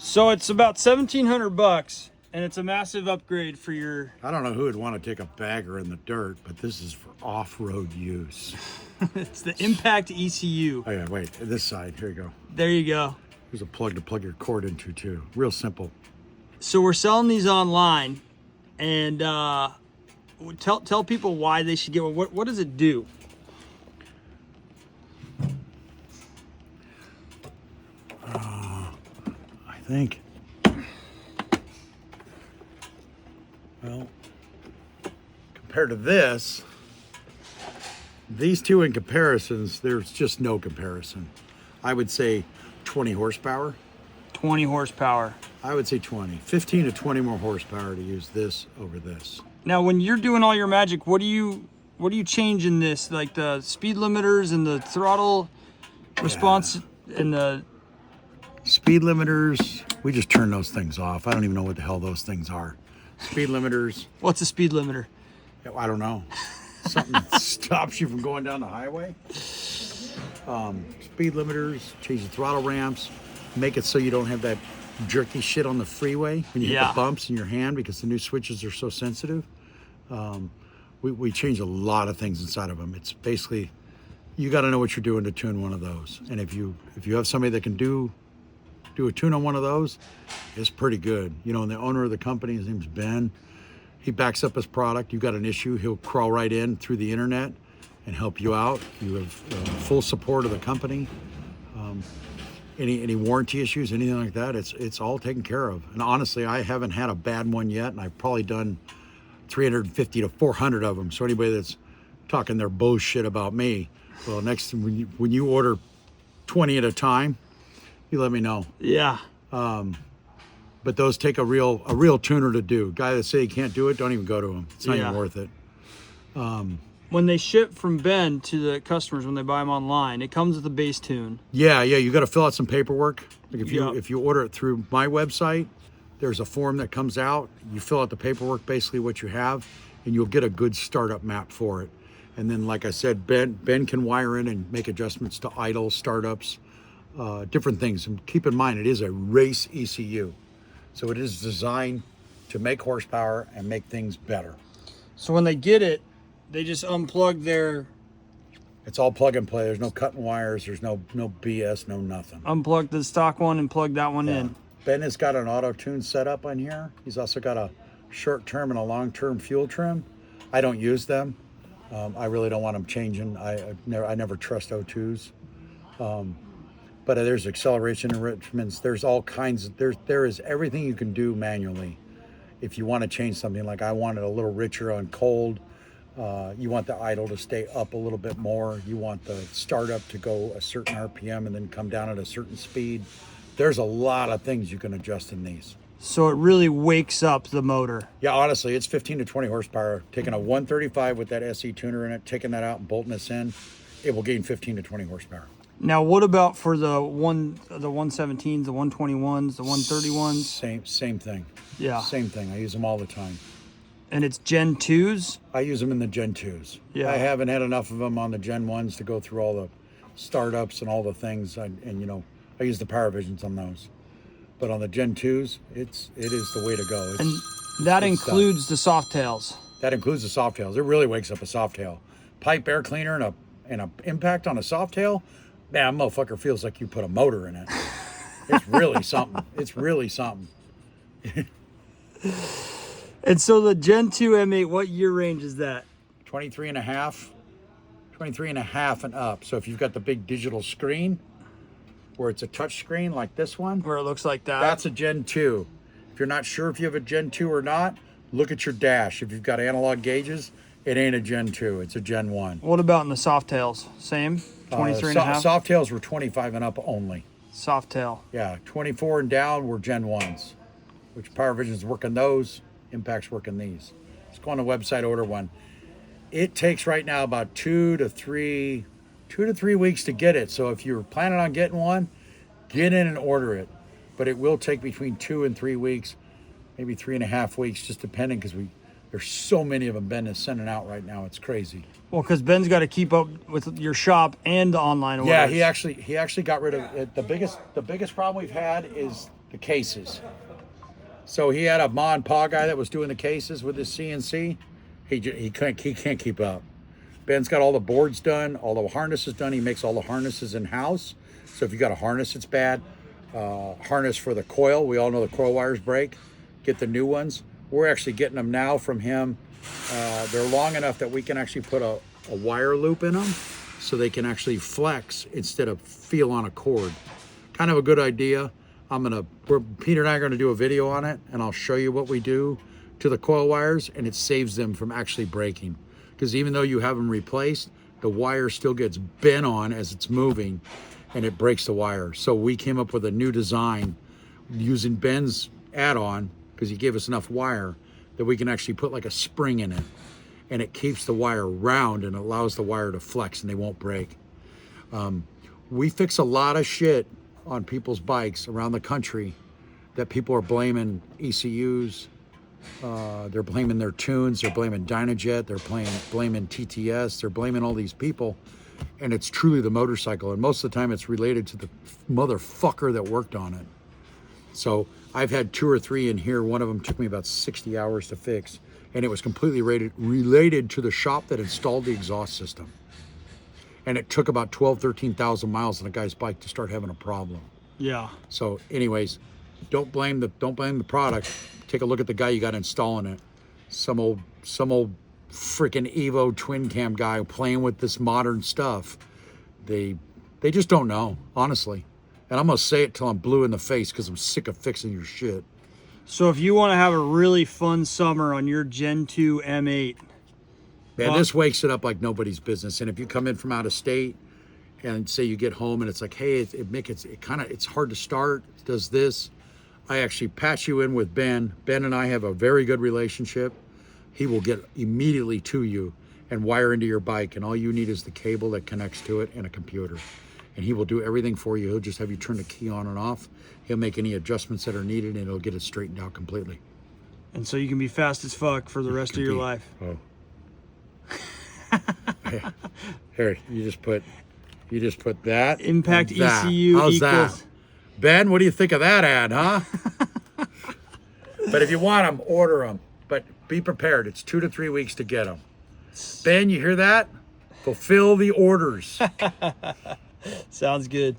So it's about $1,700, and it's a massive upgrade for your. I don't know who would want to take a bagger in the dirt, but this is for off-road use. It's the Impact ECU. Oh yeah, wait, this side, here you go. There you go. There's a plug to plug your cord into too. Real simple. So we're selling these online, and tell people why they should get one. What does it do? I think. Well, compared to this, these two in comparisons, there's just no comparison. I would say 20 horsepower. 20 horsepower. I would say 20. 15 to 20 more horsepower to use this over this. Now, when you're doing all your magic, what do you change in this? Like the speed limiters and the throttle response and the speed limiters, we just turn those things off. I don't even know what the hell those things are. Speed limiters. What's a speed limiter? I don't know. Something that stops you from going down the highway. Speed limiters, change the throttle ramps, make it so you don't have that jerky shit on the freeway when you hit the bumps in your hand because the new switches are so sensitive. We change a lot of things inside of them. It's basically, you got to know what you're doing to tune one of those. And if you have somebody that can do a tune on one of those, it's pretty good. You know, and the owner of the company, his name's Ben, he backs up his product. You got an issue, he'll crawl right in through the internet and help you out. You have full support of the company. Any warranty issues, anything like that, it's all taken care of. And honestly, I haven't had a bad one yet, and I've probably done 350 to 400 of them. So anybody that's talking their bullshit about me, well, next when you order 20 at a time, you let me know. Yeah. But those take a real tuner to do. Guy that say he can't do it, don't even go to him. It's not even worth it. When they ship from Ben to the customers, when they buy them online, it comes with a base tune. Yeah, you got to fill out some paperwork. Like if you order it through my website, there's a form that comes out. You fill out the paperwork, basically what you have, and you'll get a good startup map for it. And then, like I said, Ben can wire in and make adjustments to idle startups. Different things. And keep in mind, it is a race ECU. So it is designed to make horsepower and make things better. So when they get it, they just unplug their... It's all plug and play. There's no cutting wires. There's no BS, no nothing. Unplug the stock one and plug that one in. Ben has got an auto tune set up on here. He's also got a short-term and a long-term fuel trim. I don't use them. I really don't want them changing. I never trust O2s. But there's acceleration enrichments. There's all kinds. There is everything you can do manually. If you want to change something, like I want it a little richer on cold. You want the idle to stay up a little bit more. You want the startup to go a certain RPM and then come down at a certain speed. There's a lot of things you can adjust in these. So it really wakes up the motor. Yeah, honestly, it's 15 to 20 horsepower. Taking a 135 with that SE tuner in it, taking that out and bolting this in, it will gain 15 to 20 horsepower. Now, what about for the 117s, the 121s, the 131s? Same thing. Yeah. Same thing. I use them all the time. And it's Gen 2s? I use them in the Gen 2s. Yeah. I haven't had enough of them on the Gen 1s to go through all the startups and all the things. I use the Power Visions on those. But on the Gen 2s, it is the way to go. And that includes the soft tails. That includes the soft tails. It really wakes up a soft tail. Pipe air cleaner and a impact on a soft tail, man, that motherfucker feels like you put a motor in it. It's really something. It's really something. And so the Gen 2 M8, what year range is that? 23 and a half and up. So if you've got the big digital screen where it's a touch screen like this one, where it looks like that, that's a Gen 2. If you're not sure if you have a Gen 2 or not, look at your dash. If you've got analog gauges, it ain't a Gen 2, it's a Gen 1. What about in the soft tails? Same? 23 and a half? Soft tails were 25 and up only. Soft tail. Yeah, 24 and down were Gen 1s, which Power Vision's working those, Impact's working these. Just go on the website, order one. It takes right now about 2 to 3 weeks to get it. So if you're planning on getting one, get in and order it. But it will take between 2 and 3 weeks, maybe 3.5 weeks, just depending, because there's so many of them Ben is sending out right now. It's crazy. Well, because Ben's got to keep up with your shop and the online orders. Yeah, he actually got rid of it. The biggest problem we've had is the cases. So he had a ma and pa guy that was doing the cases with his CNC. He can't keep up. Ben's got all the boards done, all the harnesses done. He makes all the harnesses in house. So if you got a harness, it's bad. Harness for the coil. We all know the coil wires break. Get the new ones. We're actually getting them now from him. They're long enough that we can actually put a wire loop in them so they can actually flex instead of feel on a cord. Kind of a good idea. Peter and I are going to do a video on it, and I'll show you what we do to the coil wires, and it saves them from actually breaking. Because even though you have them replaced, the wire still gets bent on as it's moving, and it breaks the wire. So we came up with a new design using Ben's add-on, because he gave us enough wire that we can actually put like a spring in it, and it keeps the wire round and allows the wire to flex and they won't break. We fix a lot of shit on people's bikes around the country that people are blaming ECUs. They're blaming their tunes. They're blaming Dynajet. They're blaming TTS. They're blaming all these people. And it's truly the motorcycle. And most of the time it's related to the motherfucker that worked on it. So I've had 2 or 3 in here. One of them took me about 60 hours to fix. And it was completely related to the shop that installed the exhaust system. And it took about 13,000 miles on a guy's bike to start having a problem. Yeah. So anyways, don't blame the product. Take a look at the guy you got installing it. Some old freaking Evo twin cam guy playing with this modern stuff. They just don't know, honestly. And I'm gonna say it till I'm blue in the face because I'm sick of fixing your shit. So if you want to have a really fun summer on your Gen2 M8, man, this wakes it up like nobody's business. And if you come in from out of state and say you get home and it's like, hey, it's hard to start, it does this. I actually patch you in with Ben. Ben and I have a very good relationship. He will get immediately to you and wire into your bike, and all you need is the cable that connects to it and a computer. And he will do everything for you. He'll just have you turn the key on and off. He'll make any adjustments that are needed, and he'll get it straightened out completely. And so you can be fast as fuck for the rest of your life. Oh. Here, you just put that. Impact that. ECU How's equals. that? Ben, what do you think of that ad, huh? But if you want them, order them. But be prepared. It's 2 to 3 weeks to get them. Ben, you hear that? Fulfill the orders. Sounds good.